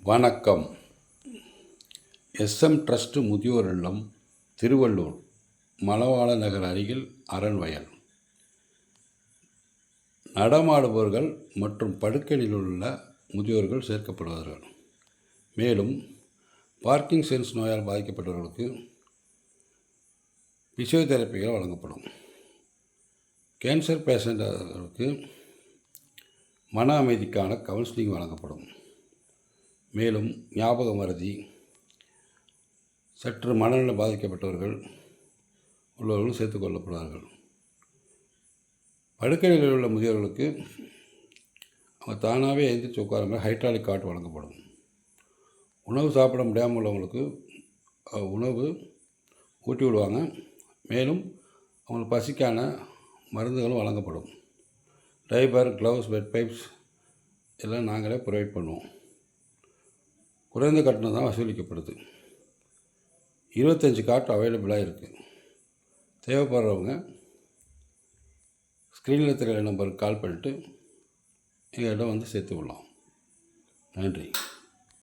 வணக்கம். SM trust முதியோர் இல்லம், திருவள்ளூர், மணவாள நகர் அருகில் அரண்வயல். நடமாடுபவர்கள் மற்றும் படுக்கையில் உள்ள முதியோர்கள் சேர்க்கப்படுவார்கள். மேலும் பார்க்கின்சன்ஸ் நோயால் பாதிக்கப்பட்டவர்களுக்கு பிசியோதெரப்பிகள் வழங்கப்படும். கேன்சர் பேஷண்ட்களுக்கு மன அமைதிக்கான கவுன்சிலிங் வழங்கப்படும். மேலும் ஞாபக மறதி, சற்று மனநலம் பாதிக்கப்பட்டவர்கள் உள்ளவர்களும் சேர்த்துக் கொள்ளப்படுவார்கள். படுக்கையில் உள்ள முதியோர்களுக்கு அவங்க தானாகவே எழுந்திரிச்சு உட்கார மாதிரி ஹைட்ராலிக் காட் வழங்கப்படும். உணவு சாப்பிட முடியாமல் உள்ளவங்களுக்கு உணவு ஊட்டி விடுவாங்க. மேலும் அவங்களுக்கு பசிக்கான மருந்துகளும் வழங்கப்படும். டைப்பர், க்ளவுஸ், பெட் பைப்ஸ் எல்லாம் நாங்களே ப்ரொவைட் பண்ணுவோம். குறைந்த கட்டணம் தான் வசூலிக்கப்படுது. 25 காட் அவைலபிளாக இருக்குது. தேவைப்படுறவங்க ஸ்க்ரீனில் தெரிகிற நம்பருக்கு கால் பண்ணிட்டு எங்கள் இடம் வந்து சேர்த்து விடலாம். நன்றி.